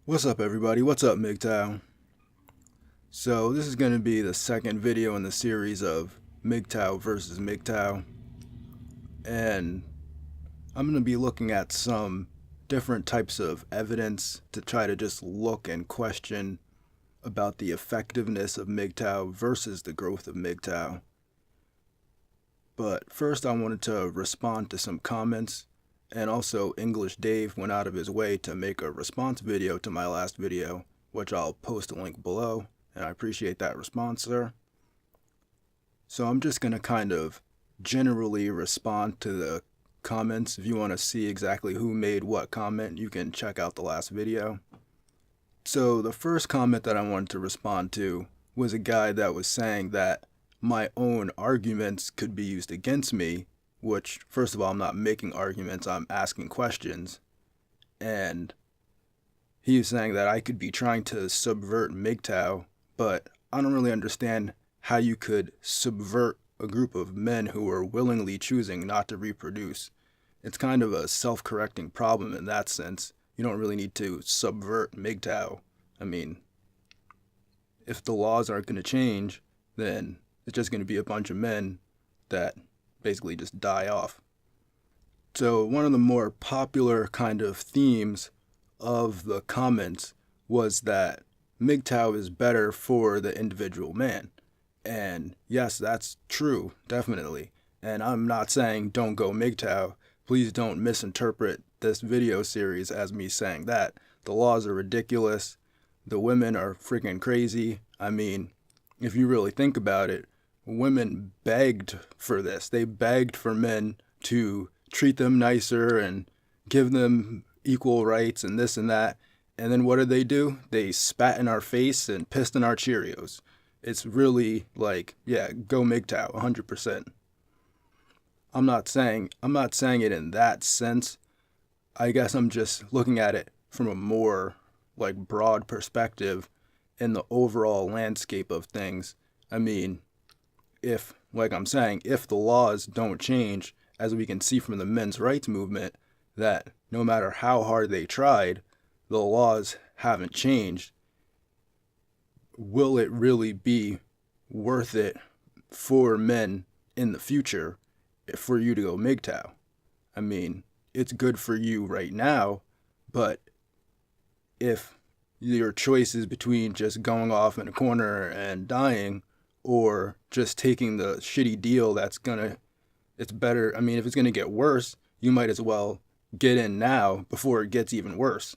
What's up, everybody? What's up, MGTOW? So this is going to be the second video in the series of MGTOW versus MGTOW, and I'm going to be looking at some different types of evidence to try to just look and question about the effectiveness of MGTOW versus the growth of MGTOW. But first I wanted to respond to some comments, and also English Dave went out of his way to make a response video to my last video, which I'll post a link below, and I appreciate that response, sir. So I'm just going to kind of generally respond to the comments. If you want to see exactly who made what comment, you can check out the last video. So the first comment that I wanted to respond to was a guy that was saying that my own arguments could be used against me, which, first of all, I'm not making arguments, I'm asking questions. And he was saying that I could be trying to subvert MGTOW, but I don't really understand how you could subvert a group of men who are willingly choosing not to reproduce. It's kind of a self-correcting problem in that sense. You don't really need to subvert MGTOW. I mean, if the laws aren't going to change, then it's just going to be a bunch of men that basically just die off. So one of the more popular kind of themes of the comments was that MGTOW is better for the individual man. And yes, that's true, definitely. And I'm not saying don't go MGTOW. Please don't misinterpret this video series as me saying that. The laws are ridiculous. The women are freaking crazy. I mean, if you really think about it, women begged for this. They begged for men to treat them nicer and give them equal rights and this and that. And then what did they do? They spat in our face and pissed in our Cheerios. It's really like, yeah, go MGTOW, 100%. I'm not saying it in that sense. I guess I'm just looking at it from a more like broad perspective in the overall landscape of things. I mean, if, like I'm saying, if the laws don't change, as we can see from the men's rights movement, that no matter how hard they tried, the laws haven't changed, will it really be worth it for men in the future for you to go MGTOW? I mean, it's good for you right now, but if your choice is between just going off in a corner and dying, or just taking the shitty deal it's better. I mean, if it's gonna get worse, you might as well get in now before it gets even worse,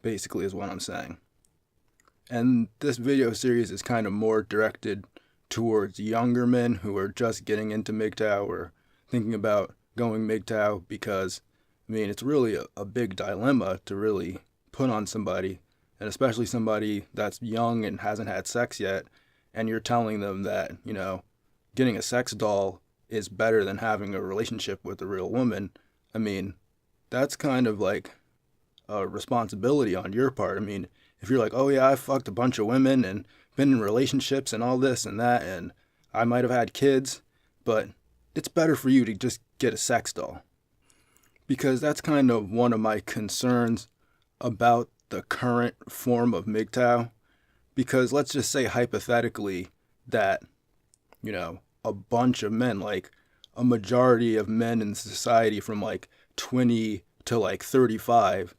basically is what I'm saying. And this video series is kind of more directed towards younger men who are just getting into MGTOW or thinking about going MGTOW, because, I mean, it's really a big dilemma to really put on somebody, and especially somebody that's young and hasn't had sex yet, and you're telling them that, you know, getting a sex doll is better than having a relationship with a real woman. I mean, that's kind of like a responsibility on your part. I mean, if you're like, oh yeah, I fucked a bunch of women and been in relationships and all this and that, and I might have had kids, but it's better for you to just get a sex doll. Because that's kind of one of my concerns about the current form of MGTOW. Because let's just say hypothetically that, you know, a bunch of men, like a majority of men in society from like 20 to like 35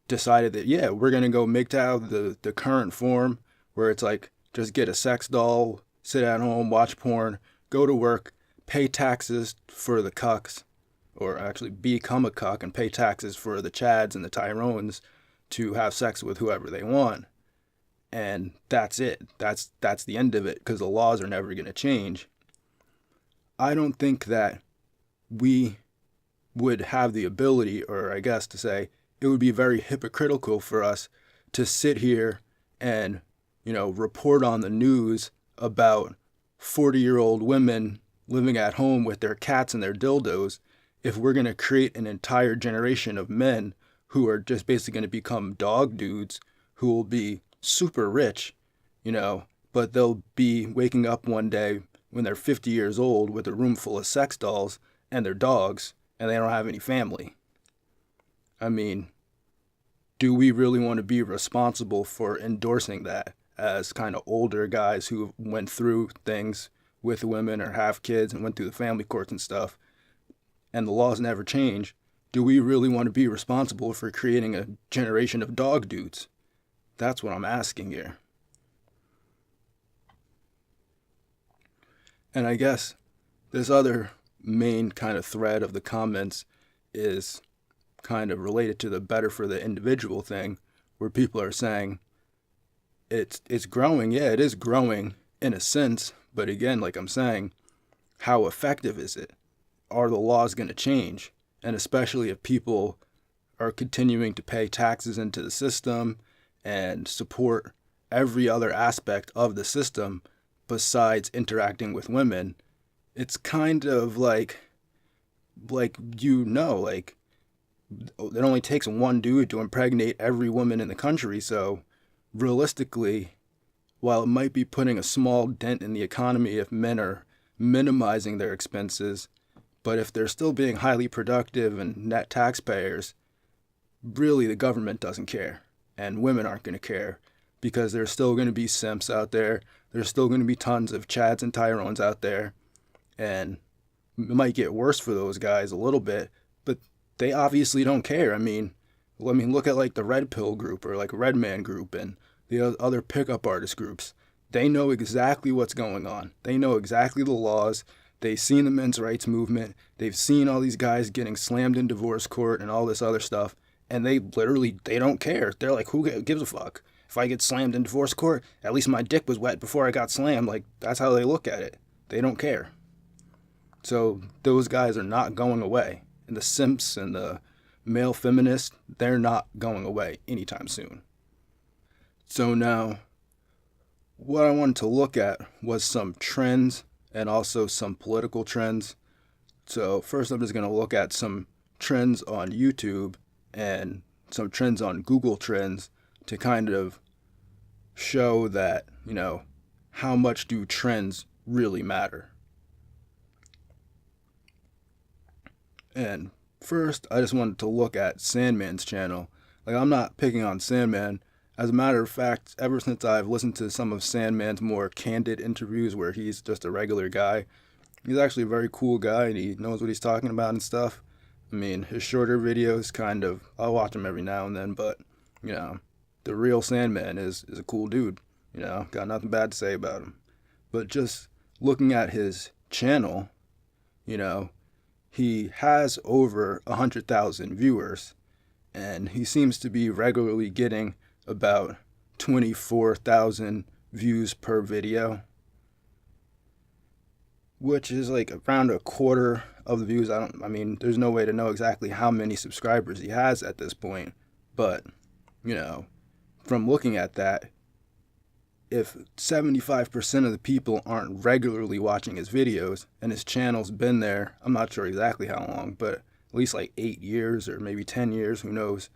decided that, yeah, we're going to go MGTOW, the current form, where it's like, just get a sex doll, sit at home, watch porn, go to work, pay taxes for the cucks, or actually become a cuck and pay taxes for the Chads and the Tyrones to have sex with whoever they want. And that's it. That's the end of it, because the laws are never going to change. I don't think that we would have the ability, or I guess to say, it would be very hypocritical for us to sit here and, you know, report on the news about 40-year-old women living at home with their cats and their dildos if we're going to create an entire generation of men who are just basically going to become dog dudes who will be super rich, you know, but they'll be waking up one day when they're 50 years old with a room full of sex dolls and their dogs, and they don't have any family. I mean, do we really want to be responsible for endorsing that as kind of older guys who went through things with women or have kids and went through the family courts and stuff, and the laws never change? Do we really want to be responsible for creating a generation of dog dudes? That's what I'm asking here. And I guess this other main kind of thread of the comments is kind of related to the better for the individual thing, where people are saying it's growing. Yeah, it is growing in a sense, but again, like I'm saying, how effective is it? Are the laws going to change? And especially if people are continuing to pay taxes into the system and support every other aspect of the system besides interacting with women, it's kind of like it only takes one dude to impregnate every woman in the country. So realistically, while it might be putting a small dent in the economy if men are minimizing their expenses, but if they're still being highly productive and net taxpayers, really the government doesn't care, and women aren't going to care, because there's still going to be simps out there. There's still going to be tons of Chads and Tyrones out there, and it might get worse for those guys a little bit, but they obviously don't care. I mean, look at like the Red Pill group or like Red Man group and the other pickup artist groups. They know exactly what's going on. They know exactly the laws. They've seen the men's rights movement. They've seen all these guys getting slammed in divorce court and all this other stuff. And they don't care. They're like, who gives a fuck? If I get slammed in divorce court, at least my dick was wet before I got slammed. Like, that's how they look at it. They don't care. So those guys are not going away. And the simps and the male feminists, they're not going away anytime soon. So now, what I wanted to look at was some trends and also some political trends. So first I'm just going to look at some trends on YouTube and some trends on Google Trends to kind of show that, how much do trends really matter. And first, I just wanted to look at Sandman's channel. Like, I'm not picking on Sandman. As a matter of fact, ever since I've listened to some of Sandman's more candid interviews where he's just a regular guy, he's actually a very cool guy and he knows what he's talking about and stuff. I mean, his shorter videos I'll watch them every now and then, but, the real Sandman is a cool dude. Got nothing bad to say about him. But just looking at his channel, he has over 100,000 viewers, and he seems to be regularly getting about 24,000 views per video, which is like around a quarter of the views. There's no way to know exactly how many subscribers he has at this point, but, from looking at that, if 75% of the people aren't regularly watching his videos, and his channel's been there, I'm not sure exactly how long, but at least like 8 years or maybe 10 years, who knows,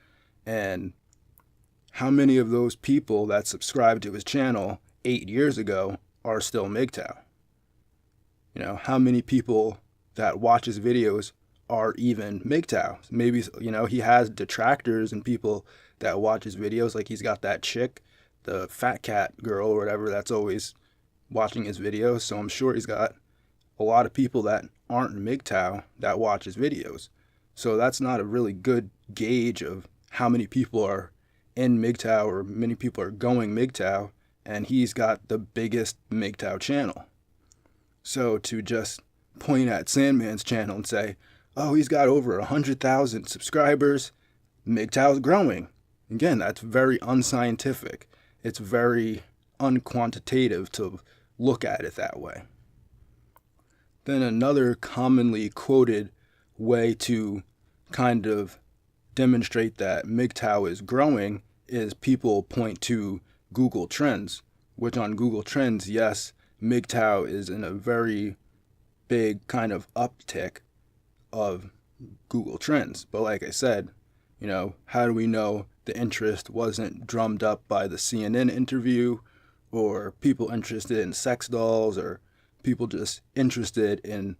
and how many of those people that subscribed to his channel 8 years ago are still MGTOW? How many people that watch his videos are even MGTOW? Maybe, he has detractors and people that watch his videos, like he's got that chick, the fat cat girl or whatever, that's always watching his videos. So I'm sure he's got a lot of people that aren't MGTOW that watch his videos. So that's not a really good gauge of how many people are in MGTOW or many people are going MGTOW, and he's got the biggest MGTOW channel. So to just point at Sandman's channel and say, oh, he's got over 100,000 subscribers, MGTOW's growing. Again, that's very unscientific. It's very unquantitative to look at it that way. Then another commonly quoted way to kind of demonstrate that MGTOW is growing is people point to Google Trends, which on Google Trends, yes, MGTOW is in a very big kind of uptick of Google Trends. But like I said, how do we know the interest wasn't drummed up by the CNN interview, or people interested in sex dolls, or people just interested in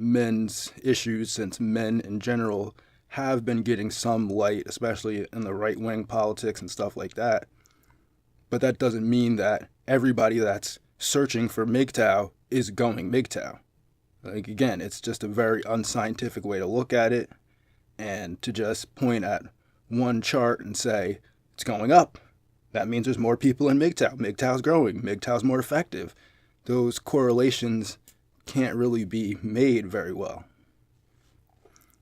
men's issues, since men in general have been getting some light, especially in the right-wing politics and stuff like that. But that doesn't mean that everybody that's searching for MGTOW is going MGTOW. Like, again, it's just a very unscientific way to look at it, and to just point at one chart and say it's going up, that means there's more people in MGTOW. MGTOW's growing. MGTOW's more effective. Those correlations can't really be made very well.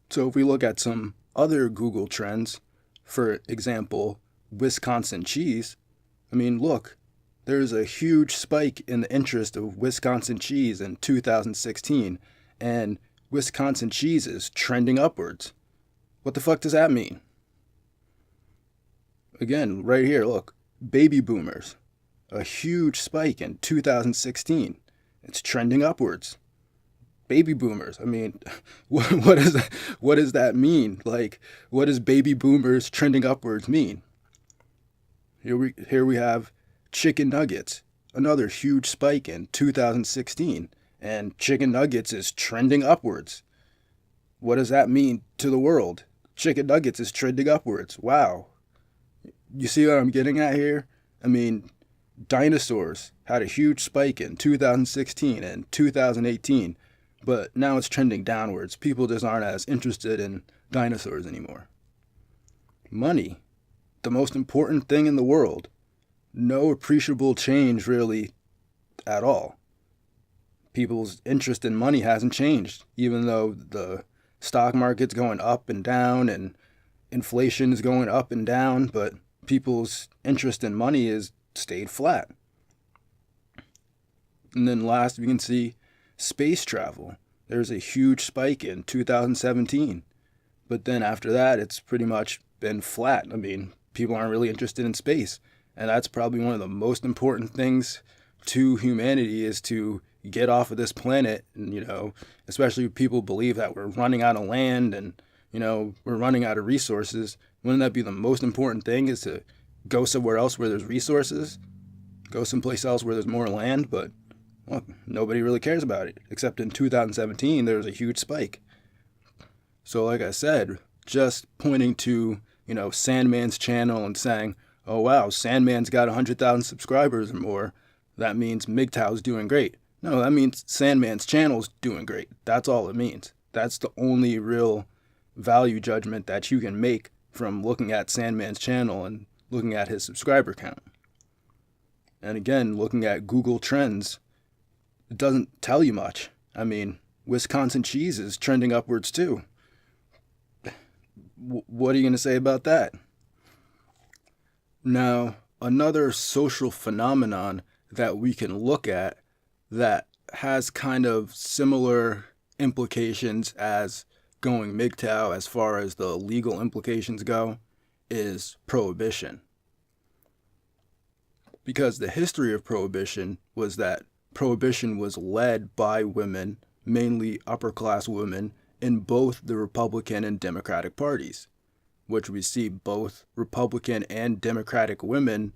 So if we look at some other Google trends, for example, Wisconsin cheese, I mean, look, there's a huge spike in the interest of Wisconsin cheese in 2016, and Wisconsin cheese is trending upwards. What the fuck does that mean? Again, right here, look, baby boomers, a huge spike in 2016. It's trending upwards. Baby boomers, I mean, what does that mean? Like, what does baby boomers trending upwards mean? Here we have chicken nuggets, another huge spike in 2016, and chicken nuggets is trending upwards. What does that mean to the world? Chicken nuggets is trending upwards. Wow. You see what I'm getting at here? I mean, dinosaurs had a huge spike in 2016 and 2018, but now it's trending downwards. People just aren't as interested in dinosaurs anymore. Money, the most important thing in the world. No appreciable change really at all. People's interest in money hasn't changed, even though the stock market's going up and down and inflation is going up and down, but people's interest in money has stayed flat. And then last, we can see space travel. There's a huge spike in 2017, but then after that, it's pretty much been flat. I mean, people aren't really interested in space, and that's probably one of the most important things to humanity, is to get off of this planet. And, especially if people believe that we're running out of land and, we're running out of resources. Wouldn't that be the most important thing, is to go somewhere else where there's resources? Go someplace else where there's more land, but well, nobody really cares about it, except in 2017, there was a huge spike. So like I said, just pointing to, Sandman's channel and saying, oh wow, Sandman's got 100,000 subscribers or more, that means MGTOW's doing great. No, that means Sandman's channel's doing great. That's all it means. That's the only real value judgment that you can make from looking at Sandman's channel and looking at his subscriber count. And again, looking at Google Trends, it doesn't tell you much. I mean, Wisconsin cheese is trending upwards too. What are you going to say about that? Now, another social phenomenon that we can look at that has kind of similar implications as going MGTOW as far as the legal implications go is Prohibition. Because the history of Prohibition was that Prohibition was led by women, mainly upper-class women, in both the Republican and Democratic parties, which we see both Republican and Democratic women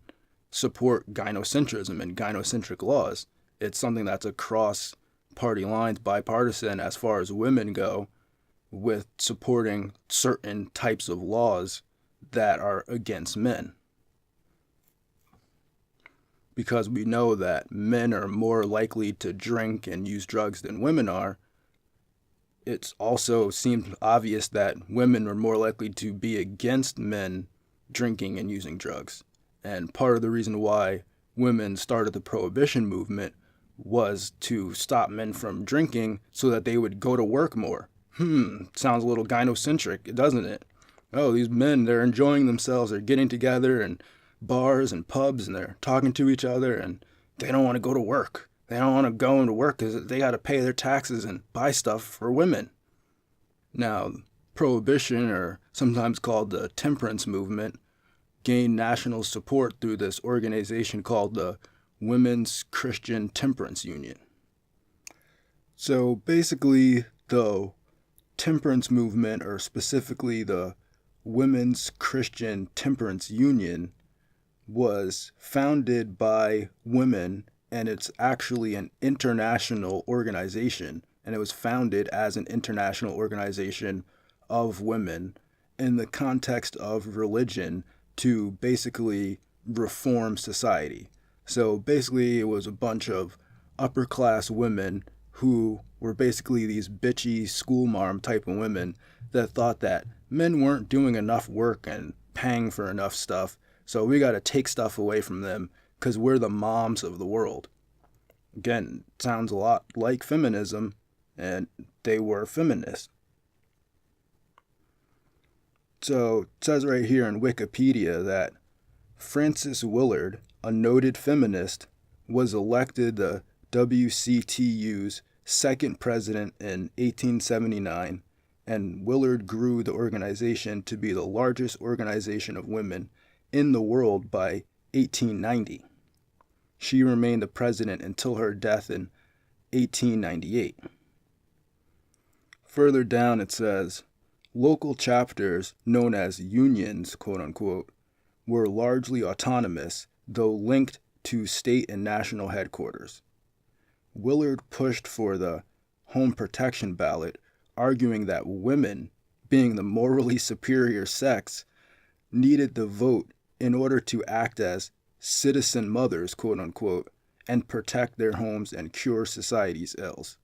support gynocentrism and gynocentric laws. It's something that's across party lines, bipartisan as far as women go, with supporting certain types of laws that are against men. Because we know that men are more likely to drink and use drugs than women are, it also seemed obvious that women were more likely to be against men drinking and using drugs. And part of the reason why women started the Prohibition movement was to stop men from drinking so that they would go to work more. Sounds a little gynocentric, doesn't it? Oh, these men, they're enjoying themselves, they're getting together in bars and pubs and they're talking to each other and they don't want to go to work. They don't want to go into work because they got to pay their taxes and buy stuff for women. Now, Prohibition, or sometimes called the Temperance movement, gained national support through this organization called the Women's Christian Temperance Union. So basically, the Temperance movement, or specifically the Women's Christian Temperance Union, was founded by women, and it's actually an international organization. and it was founded as an international organization of women in the context of religion to basically reform society. So basically, it was a bunch of upper class women who were basically these bitchy schoolmarm type of women that thought that men weren't doing enough work and paying for enough stuff, so we got to take stuff away from them because we're the moms of the world. Again, sounds a lot like feminism, and they were feminists. So it says right here in Wikipedia that Frances Willard, a noted feminist, was elected the WCTU's second president in 1879, and Willard grew the organization to be the largest organization of women in the world by 1890. She remained the president until her death in 1898. Further down it says, local chapters, known as unions, quote unquote, were largely autonomous, though linked to state and national headquarters. Willard pushed for the home protection ballot, arguing that women, being the morally superior sex, needed the vote in order to act as citizen mothers, quote unquote, and protect their homes and cure society's ills.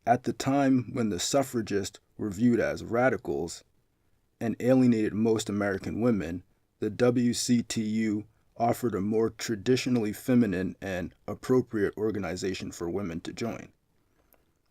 At the time when the suffragists were viewed as radicals and alienated most American women, the WCTU offered a more traditionally feminine and appropriate organization for women to join.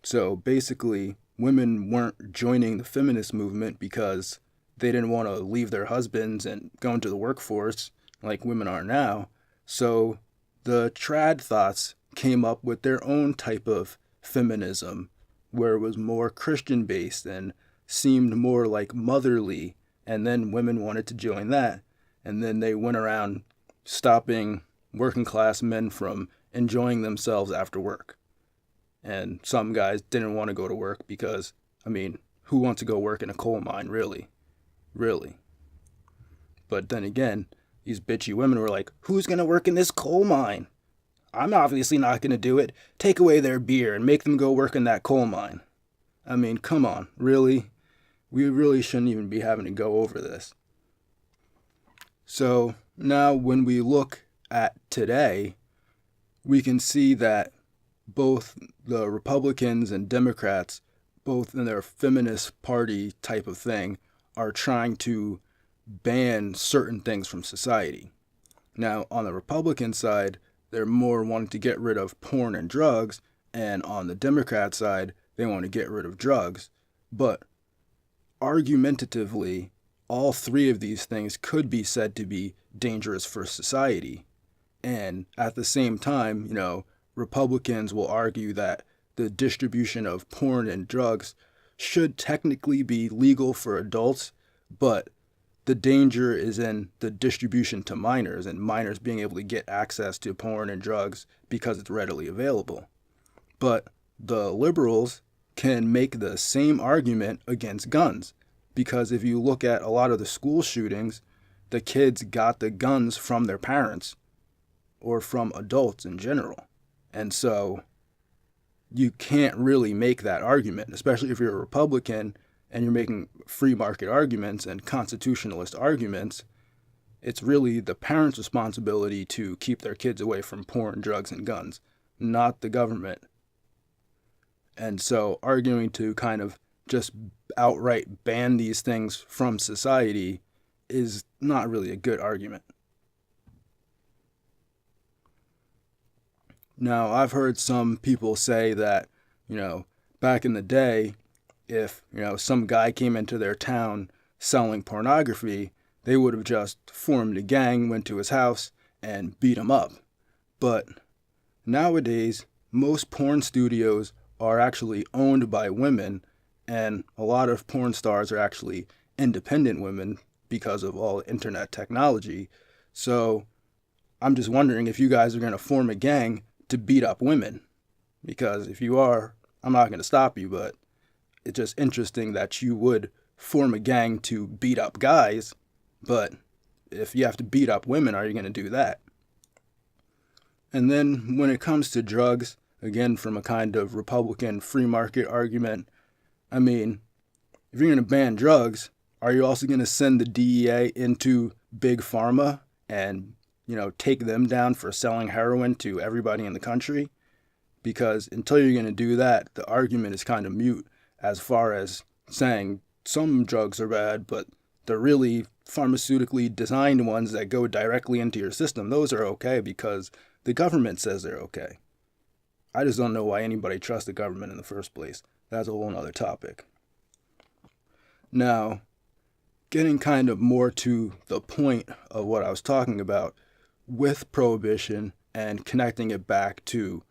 So basically, women weren't joining the feminist movement because they didn't want to leave their husbands and go into the workforce like women are now. So the trad thoughts came up with their own type of feminism, where it was more Christian based and seemed more like motherly, and then women wanted to join that, and then they went around stopping working class men from enjoying themselves after work. And some guys didn't want to go to work because, who wants to go work in a coal mine, really? Really. But then again, these bitchy women were like, who's going to work in this coal mine? I'm obviously not going to do it. Take away their beer and make them go work in that coal mine. Come on, really? We really shouldn't even be having to go over this. So now when we look at today, we can see that both the Republicans and Democrats, both in their feminist party type of thing, are trying to ban certain things from society. Now, on the Republican side, they're more wanting to get rid of porn and drugs, and on the Democrat side, they want to get rid of drugs. But argumentatively, all three of these things could be said to be dangerous for society. And at the same time, Republicans will argue that the distribution of porn and drugs should technically be legal for adults, but the danger is in the distribution to minors and minors being able to get access to porn and drugs because it's readily available. But the liberals can make the same argument against guns, because if you look at a lot of the school shootings, the kids got the guns from their parents or from adults in general. And so you can't really make that argument, especially if you're a Republican and you're making free market arguments and constitutionalist arguments. It's really the parents' responsibility to keep their kids away from porn, drugs, and guns, not the government. And so arguing to kind of just outright ban these things from society is not really a good argument. Now, I've heard some people say that, back in the day, if, some guy came into their town selling pornography, they would have just formed a gang, went to his house, and beat him up. But nowadays, most porn studios are actually owned by women, and a lot of porn stars are actually independent women because of all internet technology. So I'm just wondering if you guys are going to form a gang to beat up women. Because if you are, I'm not going to stop you, but it's just interesting that you would form a gang to beat up guys, but if you have to beat up women, are you going to do that? And then when it comes to drugs, again, from a kind of Republican free market argument. I mean, if you're going to ban drugs, are you also going to send the DEA into big pharma and, take them down for selling heroin to everybody in the country? Because until you're going to do that, the argument is kind of mute as far as saying some drugs are bad, but the really pharmaceutically designed ones that go directly into your system, those are okay because the government says they're okay. I just don't know why anybody trusts the government in the first place. That's a whole other topic. Now, getting kind of more to the point of what I was talking about with Prohibition and connecting it back to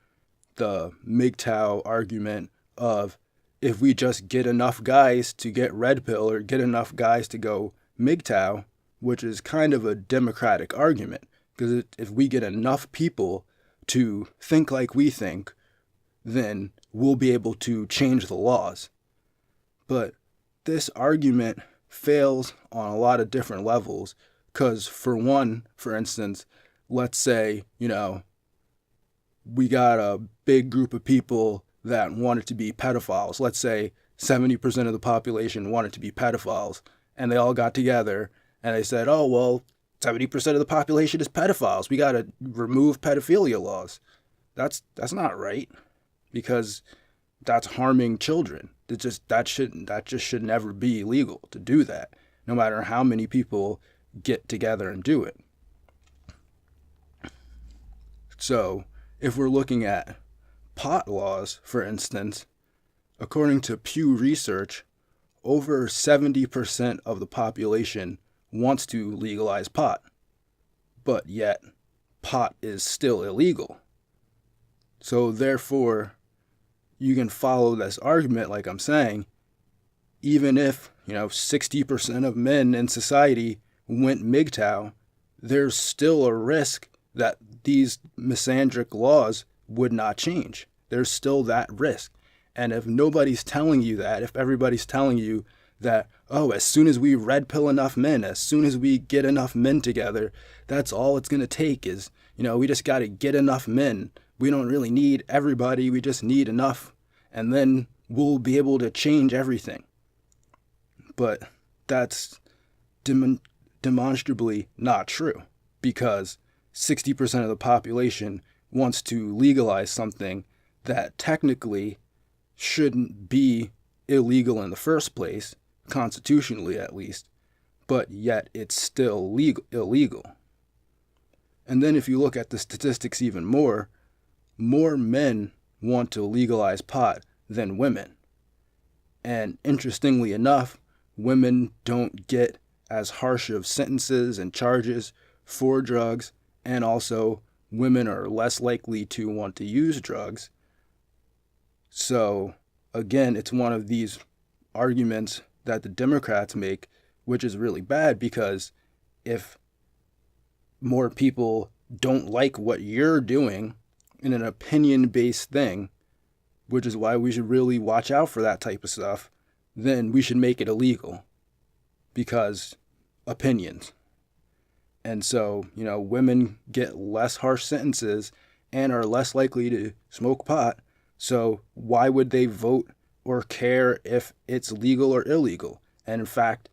the MGTOW argument of if we just get enough guys to get red pill or get enough guys to go MGTOW, which is kind of a democratic argument, because if we get enough people to think like we think, then we'll be able to change the laws. But this argument fails on a lot of different levels, because for instance, let's say, we got a big group of people that wanted to be pedophiles. Let's say 70% of the population wanted to be pedophiles, and they all got together and they said, oh, well, 70% of the population is pedophiles. We got to remove pedophilia laws. That's not right, because that's harming children. That just should never be legal to do that, no matter how many people get together and do it. So, if we're looking at pot laws, for instance, according to Pew Research, over 70% of the population wants to legalize pot, but yet pot is still illegal. So therefore, you can follow this argument like I'm saying, even if, 60% of men in society went MGTOW, there's still a risk that these misandric laws would not change. There's still that risk. And if nobody's telling you that, if everybody's telling you that, oh, as soon as we red pill enough men, as soon as we get enough men together, that's all it's going to take is, we just got to get enough men. We don't really need everybody. We just need enough. And then we'll be able to change everything. But that's demonstrably not true, because 60% of the population wants to legalize something that technically shouldn't be illegal in the first place, constitutionally at least, but yet it's still illegal. And then if you look at the statistics even more men want to legalize pot than women. And interestingly enough, women don't get as harsh of sentences and charges for drugs, and also women are less likely to want to use drugs. So again, it's one of these arguments that the Democrats make, which is really bad, because if more people don't like what you're doing in an opinion-based thing, which is why we should really watch out for that type of stuff, then we should make it illegal, because opinions. And so, women get less harsh sentences and are less likely to smoke pot. So why would they vote or care if it's legal or illegal? And in fact,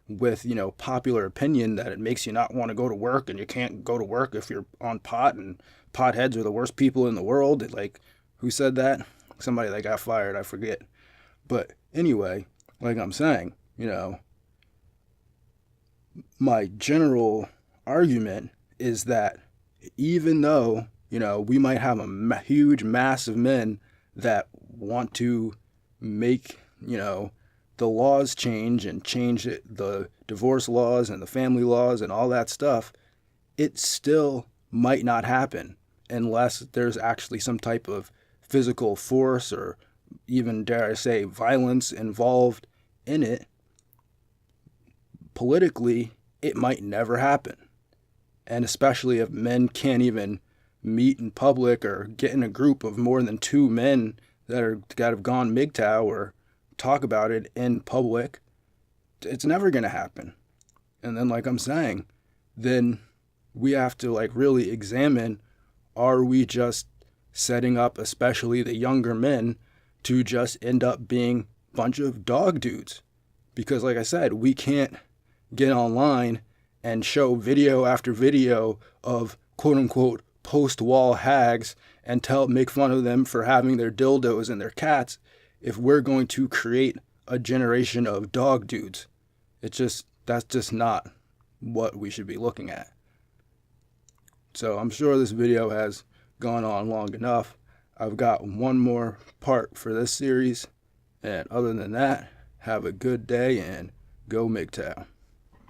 with, popular opinion that it makes you not want to go to work, and you can't go to work if you're on pot, and potheads are the worst people in the world. Like, who said that? Somebody that got fired, I forget. But anyway, like I'm saying, my general argument is that even though, we might have a huge mass of men that want to make, the laws change and change the divorce laws and the family laws and all that stuff, it still might not happen unless there's actually some type of physical force or even, dare I say, violence involved in it. Politically, it might never happen. And especially if men can't even meet in public or get in a group of more than 2 men that have gone MGTOW or talk about it in public, it's never going to happen. And then, like I'm saying, then we have to really examine, are we just setting up especially the younger men to just end up being a bunch of dog dudes. Because like I said, we can't get online and show video after video of quote-unquote post-wall hags and make fun of them for having their dildos and their cats if we're going to create a generation of dog dudes. That's just not what we should be looking at. So I'm sure this video has gone on long enough. I've got one more part for this series, and other than that, have a good day and go MGTOW.